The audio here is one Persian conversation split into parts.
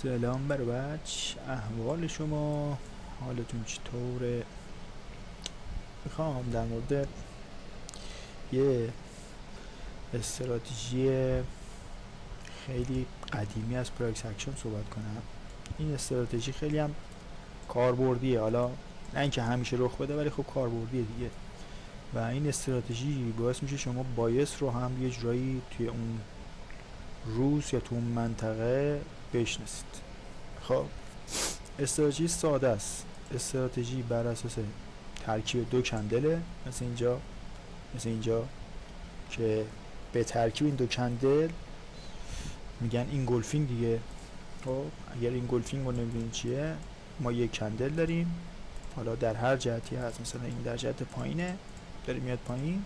سلام بر بچ، احوال شما؟ حالتون چطوره؟ میخوام در مورد یه استراتژی خیلی قدیمی از پراکس اکشن صحبت کنم. این استراتژی خیلی هم کاربردیه، حالا نه اینکه همیشه رخ بده ولی خب کاربردیه دیگه. و این استراتژی باعث میشه شما بایس رو هم یه جورایی توی اون روز یا تو اون منطقه بشناسید. خب استراتژی ساده است. استراتژی بر اساس ترکیب دو کندله، مثل اینجا که به ترکیب این دو کندل میگن اینگولفینگ دیگه. خب اگر اینگولفینگ رو نمیدونید چیه، ما یک کندل داریم، حالا در هر جهتی هست، مثلا این در جهت پایینه داره میاد پایین،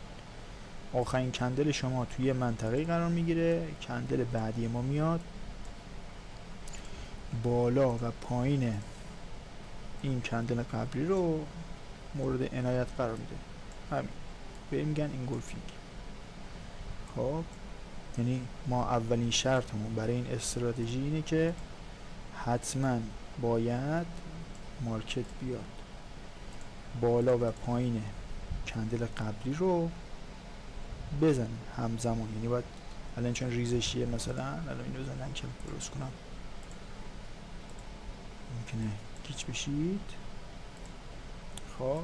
آخرین کندل شما توی منطقه قرار میگیره، کندل بعدی ما میاد بالا و پایین این کندل قبلی رو مورد عنایت قرار میده. همین به میگن اینگولفینگ. خب یعنی ما اولین شرطمون برای این استراتژی اینه که حتما باید مارکت بیاد بالا و پایین کندل قبلی رو بزنه همزمان. یعنی باید الان چون ریزشیه، مثلا الان اینو بزنم که درست کنم ممکنه گیج بشید. خب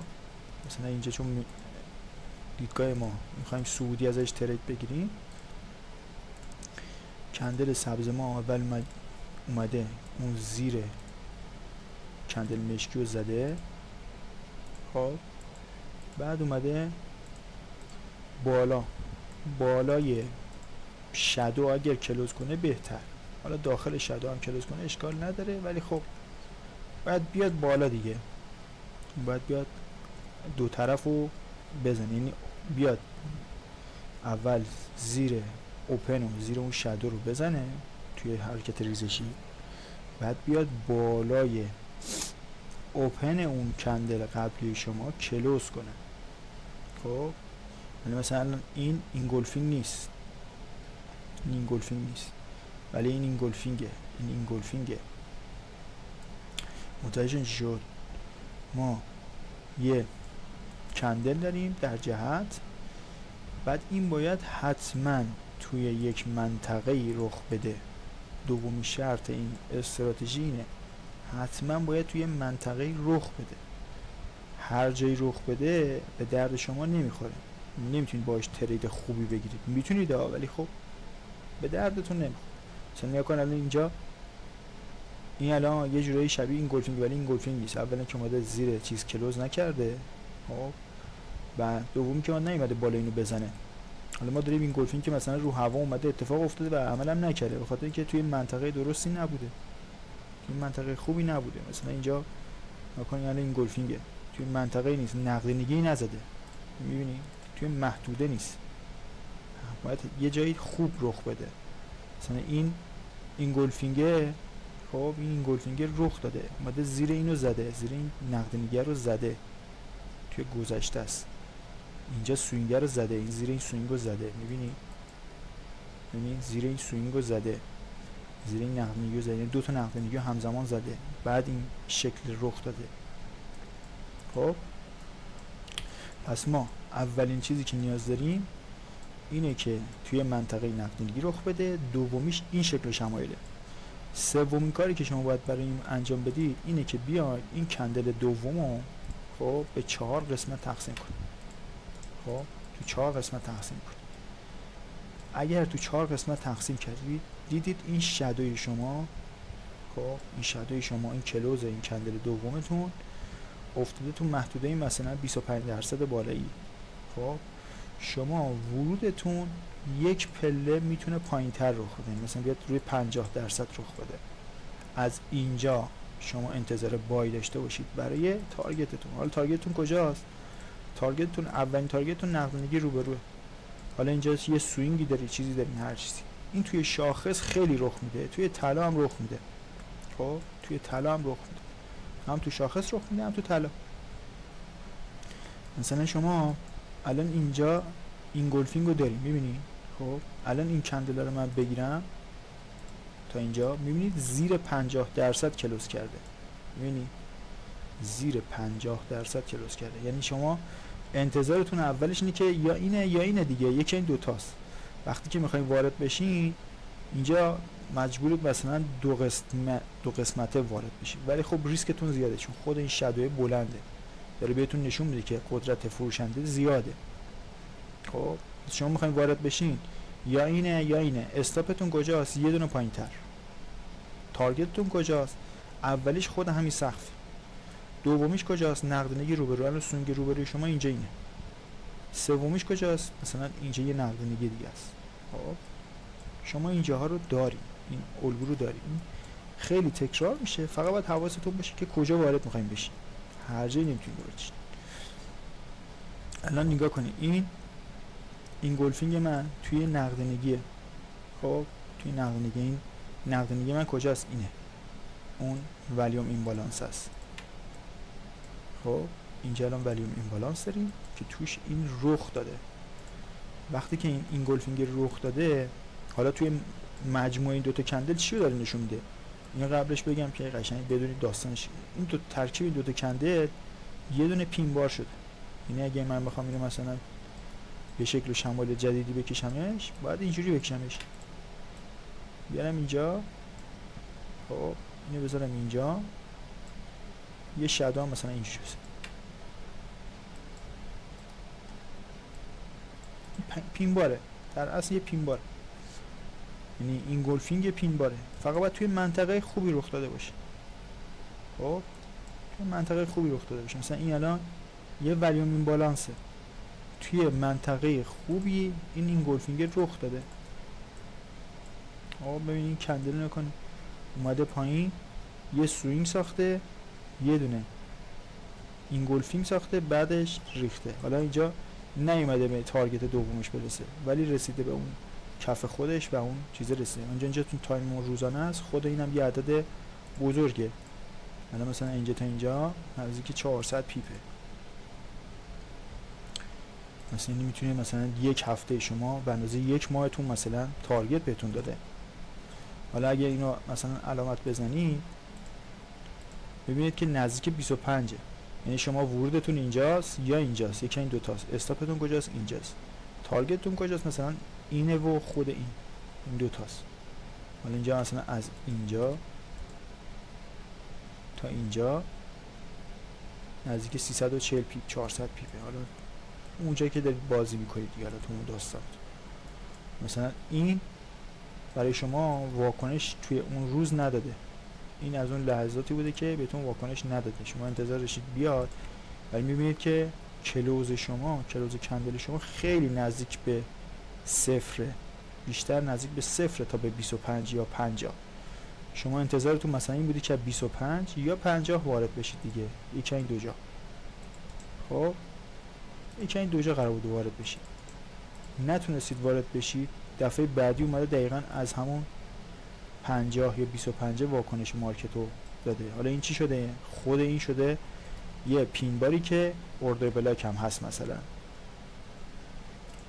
مثلا اینجا چون دیدگاه ما میخوایم صعودی ازش ترید بگیریم، کندل سبز ما اول اومده اون زیر کندل مشکی رو زده، خب بعد اومده بالای شادو اگر کلوز کنه بهتر، حالا داخل شادو هم کلوز کنه اشکال نداره، ولی خب باید بیاد بالا دیگه، باید بیاد دو طرف رو بزنه، یعنی بیاد اول زیر اوپن و زیر اون شادو رو بزنه توی حرکت ریزشی، بعد بیاد بالای اوپن اون کندل قبلی شما کلوز کنه. خب یعنی مثلا این اینگولفینگ نیست، ولی این اینگولفینگه. متوجه شد؟ ما یه کندل داریم در جهت، بعد این باید حتما توی یک منطقه رخ بده. دومی شرط این استراتژی اینه، حتما باید توی منطقه رخ بده. هر جایی رخ بده به درد شما نمیخوره، نمیتونید باش ترید خوبی بگیرید. میتونید ولی خب به دردتون نمیخوره. مثلا نگاه کن الان اینجا این الان یه جورایی شبیه اینگولفینگ، ولی اینگولفینگ نیست. اولا که اومده زیر چیز کلوز نکرده، خب بعد دومی که اون نیومده بالا اینو بزنه. حالا ما داریم اینگولفینگ که مثلا رو هوا اومده اتفاق افتاده و عمل هم نکرده، به خاطر اینکه توی منطقه درستی نبوده، توی منطقه خوبی نبوده. مثلا اینجا نکنید الان اینگولفینگه توی منطقه نیست، نقدینگی نزده، میبینی توی محدوده نیست، باید یه جایی خوب رخ بده. مثلا این اینگولفینگه، خب این اینگولفینگه رخ داده، اومده زیر اینو زده، زیر این نقدینگی رو زده، توی گذشته است. اینجا سوینگر رو زده، این زیر این سوینگ رو زده، میبینی زیر این سوینگ رو زده، زیر این نقدینگی رو زده، دو تا نقدینگی همزمان زده، بعد این شکل رخ داده. خب پس ما اولین چیزی که نیاز داریم اینه که توی منطقه نقدینگی رخ بده، دومیش این شکل شمایله. سومین کاری که شما باید برای این انجام بدید اینه که بیاید این کندل دومو خب به 4 قسمت تقسیم کنید. خب تو 4 قسمت تقسیم کنید. اگر تو 4 قسمت تقسیم کردید دیدید این شادوی شما، خب این شادوی شما، این کلوز این کندل دومتون افتاده تو محدوده مثلا 25% بالایی. خب شما ورودتون یک پله میتونه پایین‌تر رخ بده، مثلا بیاد روی 50% رخ بده. از اینجا شما انتظار بای داشته باشید برای تارگتتون. حالا تارگتتون کجاست؟ تارگتتون اولین تارگتتون نقدینگی روبروه. حالا اینجا یه سوینگی داری، چیزی داری، هر چیزی. این توی شاخص خیلی رخ میده، توی طلا هم رخ میده. خب توی طلا هم رخ میده، هم تو شاخص رخ میده هم تو طلا. مثلا شما الان اینجا اینگولفینگ رو داریم، میبینی؟ خب الان این کندل رو من بگیرم تا اینجا میبینید زیر 50% کلوز کرده. میبینید زیر 50% کلوز کرده. یعنی شما انتظارتون اولش اینه که یا اینه یا اینه دیگه، یکی این دوتاست. وقتی که میخواین وارد بشین اینجا مجبورید مثلا دو قسمته وارد بشید، ولی خب ریسکتون زیاده چون خود این شادوی بلنده، داره بهتون نشون میده که قدرت فروشنده زیاده. خب شما میخواین وارد بشین یا اینه یا اینه. استاپتون کجاست؟ یه دونه پایینتر. تارگتتون کجاست؟ اولیش خود همین سقف، دومیش کجاست؟ نقدینگی روبرو. الان سونگ روبروی شما اینجا اینه. سومیش کجاست؟ مثلا اینجا یه نقدینگی دیگه است. خب شما اینجاها رو داری، این الگو رو داری. این خیلی تکرار میشه، فقط باید حواستون باشه که کجا وارد میخوایم بشین. هر جایی نمیتونید وارد بشین. الان نگاه کنید، این گلفینگ من توی نقدینگیه. خب توی نقدینگی، این نقدینگی من کجاست؟ اینه. اون ولیوم این بالانس است. خب اینجا الان ولیوم این بالانس داریم که توش این رخ داده. وقتی که این گلفینگ رخ داده، حالا توی مجموعه این دوتا کندل چی رو داره نشون میده؟ اینو قبلش بگم که قشنگ بدونید داستانش. این دو ترکیب این دوتا کندل یه دونه پین بار شده. یعنی اگه من بخوام اینو مثلا به شکل شمال جدیدی بکشمش، باید اینجوری بکشمش. بیارم اینجا، خب اینو بذارم اینجا، یه شادو هم مثلا اینجوری بزنم. پین باره، در اصل یه پین باره. یعنی این گلفینگ پین باره، فقط باید توی منطقه خوبی رخ داده باشه. خب توی منطقه خوبی رخ داده باشه. مثلا این الان یه ولیوم این بالانسه، توی منطقه خوبی این گلفینگ رخ داده. خب ببینید کندل نکنید، اومده پایین، یه سوینگ ساخته، یه دونه این گلفینگ ساخته، بعدش ریخته. حالا اینجا نیومده به تارگت دومش برسه، ولی رسیده به اون کف خودش و اون چیز رسیده. اینجا تو تایم روزانه است، خود اینم یه عدد بزرگه. حالا مثلا اینجا تا اینجا نزدیک 400 پیپه. مثلا این میتونه مثلا یک هفته شما به اندازه یک ماهتون مثلا تارگت بهتون داده. حالا اگه اینو مثلا علامت بزنید، ببینید که نزدیک 25، یعنی شما ورودتون اینجاست یا اینجاست، یکی این دوتاست. استاپتون کجاست؟ اینجاست. تارگتتون کجاست؟ مثلا اینه و خود این دوتاست. حالا اینجا مثلا از اینجا تا اینجا نزدیک 340 پیپ، 400 پیپه. حالا اونجایی که دارید بازی میکنید دیگه، حالا تو اون داستان مثلا این برای شما واکنش توی اون روز نداده. این از اون لحظاتی بوده که بهتون واکنش نداده، شما انتظار داشتید بیاد، ولی میبینید که کلوز کندل شما خیلی نزدیک به صفره، بیشتر نزدیک به صفر تا به 25 یا 50. شما انتظارتون مثلا این بوده که 25 یا 50 وارد بشید دیگه، یکی این دو جا. خب یکی این دو جا قرار بود وارد بشید، نتونستید وارد بشید. دفعه بعدی اومده دقیقاً از همون 50 یا 25 واکنش مارکت رو داده. حالا این چی شده؟ خود این شده یه پین باری که اوردر بلاک هم هست مثلا.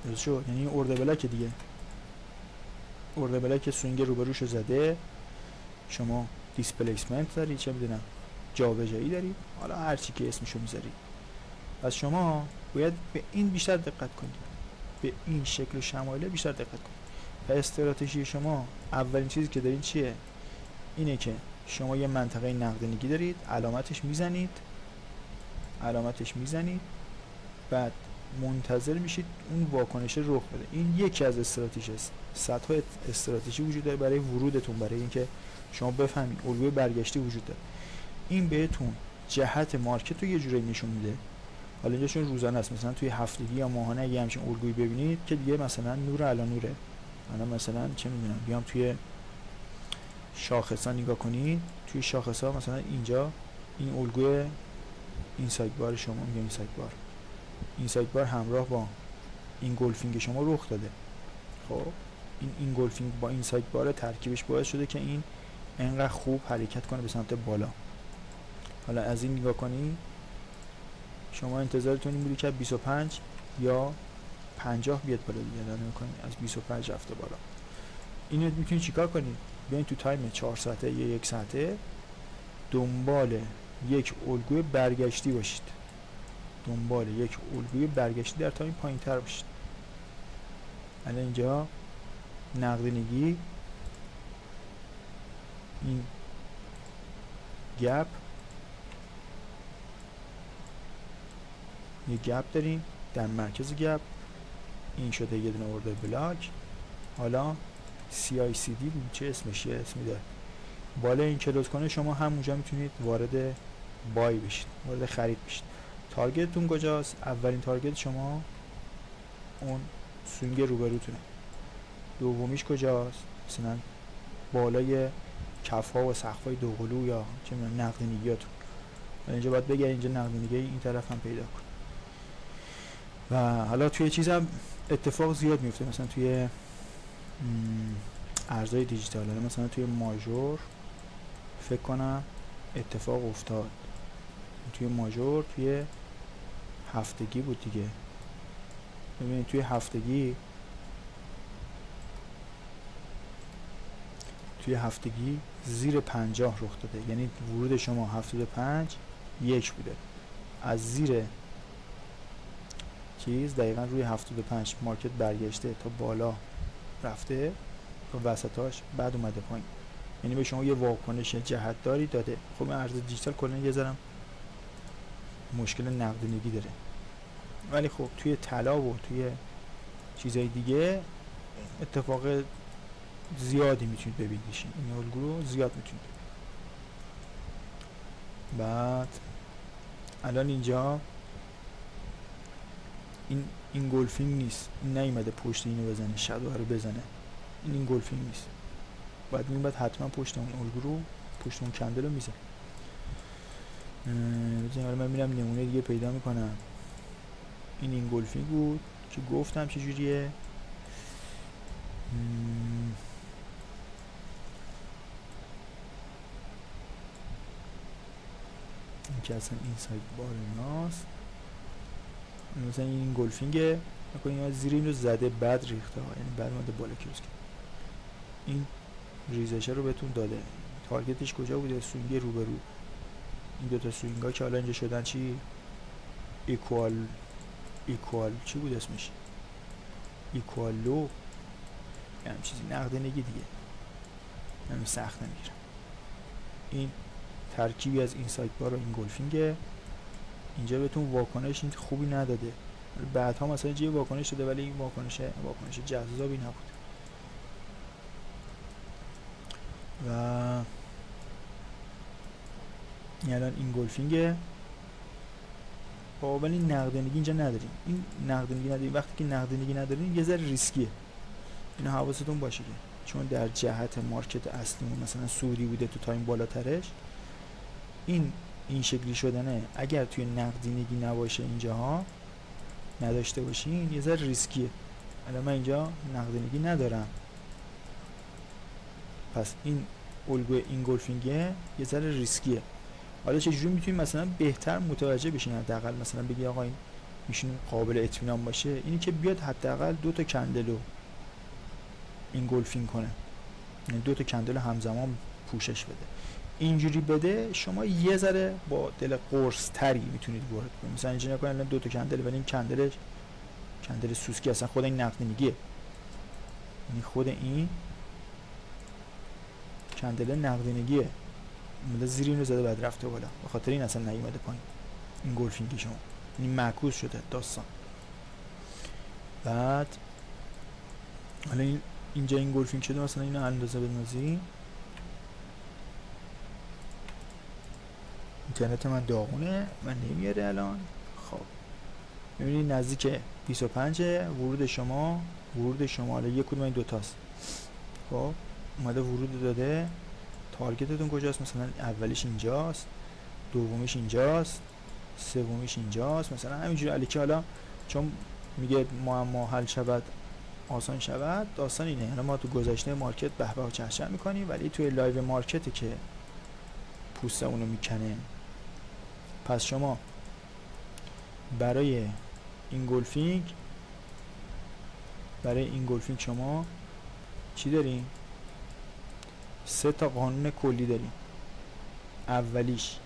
درست شد؟ یعنی اوردر بلاک دیگه، اوردر بلاک سوینگ روبروشو زده، شما دیسپلیسمنت داری، چه میدونم جابجایی داری، حالا هر چی که اسمشو میذاری. پس شما باید به این بیشتر دقت کنید، به این شکل شمایل بیشتر دقت کنید. و استراتژی شما اولین چیزی که دارین چیه؟ اینه که شما یه منطقه نقدینگی دارید، علامتش میزنید، بعد منتظر میشید اون واکنش رخ بده. این یکی از استراتژی است. صدها استراتژی وجود داره برای ورودتون، برای اینکه شما بفهمید الگوی برگشتی وجود داره. این بهتون جهت مارکت رو یه جوری نشون میده. حالا اینجا چون روزانه است، مثلا توی هفتگی یا ماهانه اگه همچین الگویی ببینید که دیگه مثلا نور علی نوره. مثلا چه میدونم، بیام توی شاخصا نگاه کنید، توی شاخصا مثلا اینجا این الگوی این سایت بار شما، میگم این سایت بار همراه با این گلفینگ شما رخ داده. خب این گلفینگ با این سایت بار ترکیبش باعث شده که این انقدر خوب حرکت کنه به سمت بالا. حالا از این نگاه کنید، شما انتظارتون این بودی که 25 یا 50 بیاد بالا دیگه. نگاه کنید از 25 رفته بالا. اینو میتونید چیکار کنید؟ بیاین تو تایم 4 ساعته یا 1 ساعته دنبال یک الگوی برگشتی باشید، دنبال یک الگوی برگشتی در تایم پایین تر باشید. الان اینجا نقدینگی، این گپ، یه گپ داریم در مرکز گپ، این شده یه دونه اوردر بلاک. حالا CICD بود، چه اسمش، یه اسمی داره. بالا این کلوز کنه شما همونجا میتونید وارد بای بشید، وارد خرید بشید. تارگتتون کجاست؟ اولین تارگت شما اون سوینگ روبروتونه. دومیش کجاست؟ مثلا بالای کف‌ها و سقف‌های دوقلو یا چه می‌دونم نقدینگیاتون. اینجا باید بگه اینجا نقدینگی این طرف هم پیدا کن. و حالا توی چیزم اتفاق زیاد میفته، مثلا توی ارزهای دیجیتال، مثلا توی ماژور فکر کنم اتفاق افتاد، توی ماژور توی هفتگی بود دیگه. ببینید توی هفتگی زیر 50 رخ داده، یعنی ورود شما 75 1 بوده. از زیر چیز دقیقا روی 75 مارکت برگشته تا بالا رفته تا وسطاش، بعد اومده پایین، یعنی به شما یه واکنش جهتداری داده. خب این ارز دیجیتال کلا یه ذره مشکل نقدینگی داره، ولی خب توی طلا و توی چیزای دیگه اتفاق زیادی میتونید ببینیدشین، این الگو رو زیاد میتونید. بعد الان اینجا این اینگولفینگ نیست، این نیومده پشت اینو بزنه، شادو رو بزنه، این اینگولفینگ نیست. بعد حتما پشت اون الگو رو، پشت اون کندل رو میزنه. حالا من میرم نمونه دیگه پیدا میکنم. این اینگولفینگ بود که گفتم چجوریه. این که اصلا این سایت بار ایناست. مثلا این اینگولفینگه، نکنه این زیر این رو زده بعد ریخته ها، یعنی بعد ماده بالا کیوز کرد. این ریزشه رو بهتون داده. تارگتش کجا بوده؟ سوینگ روبرو. این دوتا سوینگ ها که حالا اینجا شدن چی؟ ایکوال چی بود اسمش؟ ایکوال لو، یعنی چیزی نقدینگی دیگه، یعنی سخت نمیگیرم. این ترکیبی از این سایت بار و این گولفینگه. اینجا بهتون واکنش خوبی نداده، بعدها مثلا یه واکنش داده، ولی این واکنش جذابی نبود. و این الان این گولفینگه، ولی نقدینگی اینجا نداریم. این نقدینگی نداریم. وقتی که نقدینگی نداریم یه ذره ریسکیه، اینو حواستون باشه که چون در جهت مارکت اصلیمون مثلا سعودی بوده تو تایم بالاترش، این شکلی شدنه اگر توی نقدینگی نباشه اینجاها نداشته باشین یه ذره ریسکیه. الان من اینجا نقدینگی ندارم، پس این الگوی اینگولفینگه یه ذره ریسکیه. حالا چجوری میتونیم مثلا بهتر متوجه بشین؟ حداقل مثلا بگی آقا این میشون قابل اطمینان باشه، اینی که بیاد حداقل 2 تا کندلو اینگولفینگ کنه، یعنی 2 تا کندل همزمان پوشش بده. اینجوری بده شما یه ذره با دل قرص تری میتونید وارد کنید. مثلا اینجوری نکنید الان 2 تا کندل، ولی این کندل سوسکی اصلا خود این نقدینگیه، یعنی خود این کندل نقدینگیه، اومده زیر اینو زده بعد رفته بالا، به خاطر این اصلا نیومده پایین. این گولفینگی شما این معکوس شده داستان. بعد حالا اینجا این گولفینگ شده، مثلا اینو اندازه بندازی. اینترنت من داغونه، من نمیاره الان. خب ببینید نزدیک 25 ورود شما حالا یک کدوم این دوتاست. خب اومده ورود داده. تارگتتون کجاست؟ مثلا اولیش اینجاست، دومیش اینجاست، سومیش اینجاست، مثلا همینجوری الکی. حالا چون میگه معما حل شود آسان شود، داستان اینه. یعنی ما تو گذشته مارکت به به و چهچه میکنیم، ولی توی لایو مارکت که پوست اونو میکنه. پس شما برای این گولفینگ شما چی داریم؟ 3 تا قانون کلی داریم. اولیش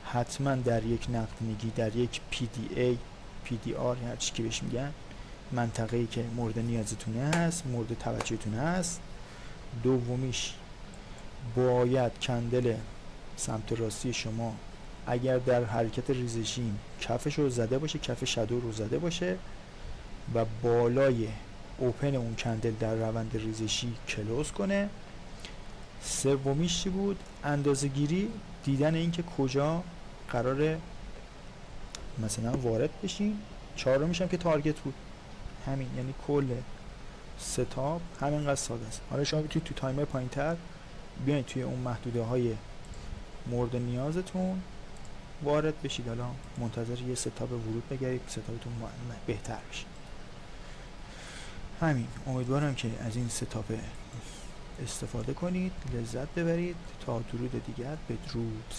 حتما در یک نقدینگی، در یک PDA PDR هر چی که بهش میگن، منطقه‌ای که مورد نیازتونه هست، مورد توجهتونه هست. دومیش باید کندل سمت راستی شما اگر در حرکت ریزشی کفش رو زده باشه، کف شادو رو زده باشه و بالای اوپن اون کندل در روند ریزشی کلوز کنه. سومیش چی بود؟ اندازه گیری، دیدن این که کجا قراره مثلا وارد بشیم. چهارمیش هم که تارگت بود. همین، یعنی کل ستاپ همینقدر ساده است. حالا شما میتونید تو تایمر پایین‌تر بیاین توی اون محدوده های مورد نیازتون وارد بشید. حالا منتظر یه ستاپ ورود بگیرید، ستاپتون بهتر بشه. همین، امیدوارم که از این ستاپ استفاده کنید، لذت ببرید. تا درود دیگر، بدرود.